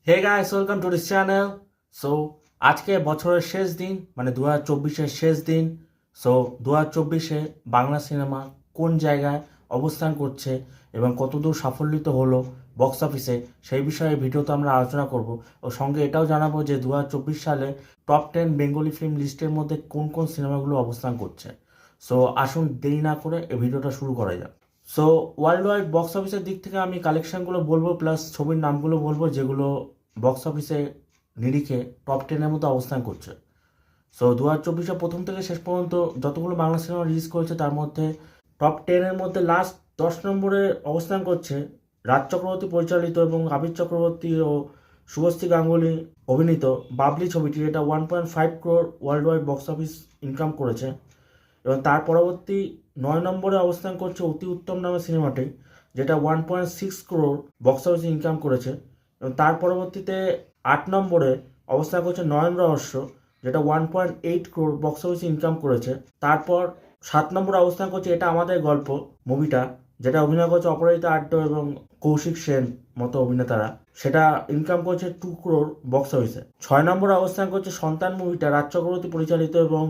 Hey guys, welcome to this channel. So আজকে বছরের শেষ দিন, মানে 2024-এর শেষ দিন। সো 2024-এ বাংলা সিনেমা কোন জায়গায় অবস্থান করছে এবং কতদূর সাফল্যিত হলো বক্স অফিসে, সেই বিষয়ে ভিডিওতে আমরা আলোচনা করব। ও সঙ্গে এটাও জানাবো যে 2024 সালে টপ 10 বেঙ্গলি ফিল্ম লিস্টের মধ্যে কোন কোন সিনেমাগুলো অবস্থান করছে। সো আসুন দেরি না করে এই ভিডিওটা শুরু করা যাক। সো ওয়ার্ল্ড ওয়াইড বক্স অফিসের দিক থেকে আমি কালেকশনগুলো বলবো, প্লাস ছবির নামগুলো বলবো যেগুলো বক্স অফিসে নিরিখে টপ 10-এর মধ্যে অবস্থান করছে। সো 2024-এ প্রথম থেকে শেষ পর্যন্ত যতগুলো বাংলা সিনেমা রিলিজ করেছে তার মধ্যে টপ 10-এর মধ্যে লাস্ট 10 নম্বরে অবস্থান করছে রাজ চক্রবর্তী পরিচালিত এবং আবির চক্রবর্তী ও শুভশ্রী গাঙ্গুলি অভিনীত বাবলি ছবিটি, যেটা 1.5 crore world wide box office income করেছে। এবং তার পরবর্তী 9 নম্বরে অবস্থান করছে অতি উত্তম নামে সিনেমাটি, যেটা 1.6 crore বক্স অফিস ইনকাম করেছে। এবং তার পরবর্তীতে 8 নম্বরে অবস্থান করছে নয়ন রহস্য, যেটা 1.8 crore বক্স অফিস ইনকাম করেছে। তারপর 7 নম্বরে অবস্থান করছে এটা আমাদের গল্প মুভিটা, যেটা অভিনয় করছে অপরাজিতা আড্ড এবং কৌশিক সেন মতো অভিনেতারা, সেটা ইনকাম করছে 2 crore বক্স অফিসে। 6 নম্বরে অবস্থান করছে সন্তান মুভিটা, রাজ চক্রবর্তী পরিচালিত এবং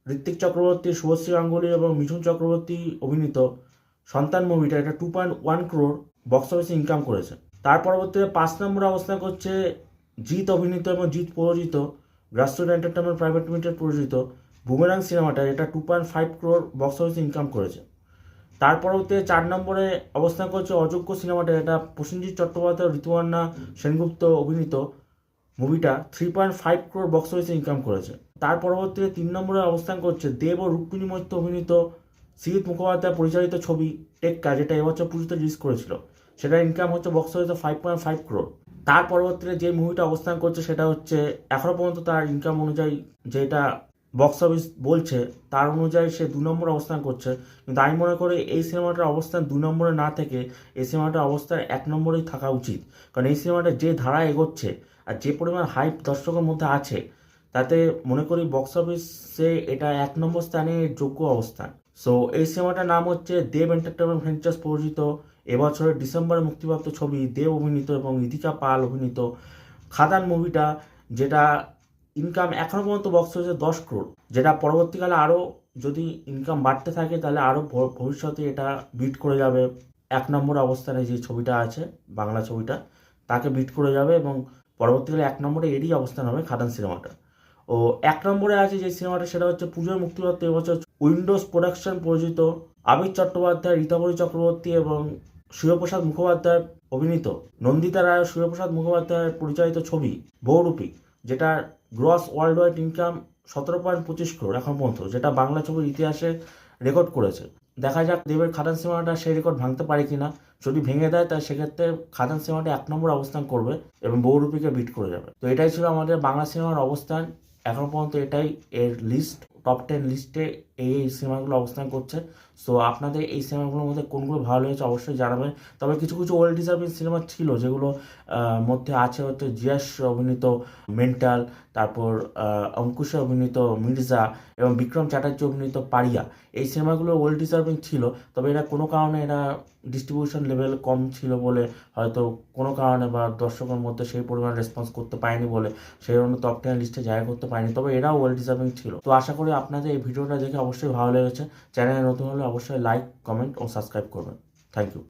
ঋত্বিক চক্রবর্তী, শুভশ্রী গাঙ্গুলি এবং মিঠুন চক্রবর্তী অভিনীত সন্তান মুভিটা, এটা 2.1 crore বক্স অফিসে ইনকাম করেছে। তার পরবর্তীতে 5 নম্বরে অবস্থান করছে জিৎ অভিনীত এবং জিৎ প্রযোজিত গ্রাসরুট এন্টারটেনমেন্ট প্রাইভেট লিমিটেড প্রযোজিত বুমেরাং সিনেমাটা, এটা 2.5 crore বক্স অফিসে ইনকাম করেছে। তার পরবর্তীতে 4 নম্বরে অবস্থান করছে অযোগ্য সিনেমাটা, এটা প্রসেনজিৎ চট্টোপাধ্যায় ও ঋতুপর্ণা সেনগুপ্ত অভিনীত মুভিটা 3.5 crore বক্স অফিসে ইনকাম করেছে। তার পরবর্তীতে 3 নম্বরে অবস্থান করছে দেব ও রুক্মিণী মৈত্র অভিনীত শ্রীজিৎ মুখোপাধ্যায় পরিচালিত ছবি টেক্কা, যেটা এবছর পুজোতে রিলিজ করেছিল, সেটা ইনকাম হচ্ছে বক্স অফিসে 5.5 crore। তার পরবর্তীতে যে মুভিটা অবস্থান করছে সেটা হচ্ছে এখনো পর্যন্ত তার ইনকাম অনুযায়ী, যেটা বক্স অফিস বলছে তার অনুযায়ী সে 2 নম্বরে অবস্থান করছে। কিন্তু আমি মনে করি এই সিনেমাটার অবস্থান 2 নম্বরে না থেকে এই সিনেমাটার অবস্থান 1 নম্বরেই থাকা উচিত। কারণ এই সিনেমাটা যে ধারায় এগোচ্ছে আর যে পরিমাণ হাইপ দর্শকের মধ্যে আছে, তাতে মনে করি বক্স অফিসে এটা 1 নম্বর স্থানে যোগ্য অবস্থান। সো এই সিনেমাটার নাম হচ্ছে দেব এন্টারটেনমেন্ট ভেঞ্চার্স প্রযোজিত এবছরের ডিসেম্বরে মুক্তিপ্রাপ্ত ছবি দেব অভিনীত এবং ইদিকা পাল অভিনীত খাদান মুভিটা, যেটা ইনকাম এখনো পর্যন্ত বক্স অফিসে 10 crore, যেটা পরবর্তীকালে আরও যদি ইনকাম বাড়তে থাকে তাহলে আরও ভবিষ্যতে এটা বিট করে যাবে 1 নম্বর অবস্থানে যে ছবিটা আছে বাংলা ছবিটা, তাকে বিট করে যাবে এবং পরবর্তীকালে 1 নম্বরে এরই অবস্থান হবে খাদান সিনেমাটা। ও 1 নম্বরে আছে যে সিনেমাটা, সেটা হচ্ছে পুজোর মুক্তিপ্রাপ্ত এবছর উইন্ডোজ প্রোডাকশন প্রযোজিত আবির চট্টোপাধ্যায়, রীতাভরি চক্রবর্তী এবং সূর্যপ্রসাদ মুখোপাধ্যায় অভিনীত নন্দিতা রায় ও সূর্যপ্রসাদ মুখোপাধ্যায়ের পরিচালিত ছবি বহুরূপী, যেটার gross world wide income 17.25 crore এখন পর্যন্ত, যেটা বাংলা ছবির ইতিহাসে রেকর্ড করেছে। দেখা যাক দেবের খাদান সিনেমাটা সেই রেকর্ড ভাঙতে পারে কিনা। যদি ভেঙে দেয় তাহলে সেক্ষেত্রে খাদান সিনেমাটা 1 নম্বর অবস্থান করবে এবং বহুরূপীকে বিট করে যাবে। তো এটাই ছিল আমাদের বাংলা সিনেমার অবস্থান এখন পর্যন্ত, এটাই এর লিস্ট। টপ 10 লিস্টে এই সিনেমাগুলো অবস্থান করছে। সো আপনাদের এই সিনেমাগুলোর মধ্যে কোনগুলো ভালো লেগেছে অবশ্যই জানাবেন। তবে কিছু কিছু ওয়েল ডিজার্ভিং সিনেমা ছিল যেগুলো মধ্যে আছে হচ্ছে জিয়াস অভিনীত মেন্টাল, তারপর অঙ্কুশে অভিনীত মির্জা এবং বিক্রম চ্যাটার্জি অভিনীত পারিয়া। এই সিনেমাগুলো ওয়েল ডিজার্ভিং ছিল, তবে এরা কোনো কারণে এরা ডিস্ট্রিবিউশন লেভেল কম ছিল বলে, হয়তো কোনো কারণে বা দর্শকের মধ্যে সেই পরিমাণ রেসপন্স করতে পারেনি বলে সেই জন্য টপ 10 লিস্টে জায়গা করতে পারেনি। তবে এরাও ওয়েল ডিজার্ভিং ছিল। তো আশা করি আপনাদের এই ভিডিওটা দেখে অবশ্যই ভালো লেগেছে। চ্যানেলে নতুন হলে অবশ্যই লাইক, কমেন্ট ও সাবস্ক্রাইব করবেন। Thank you.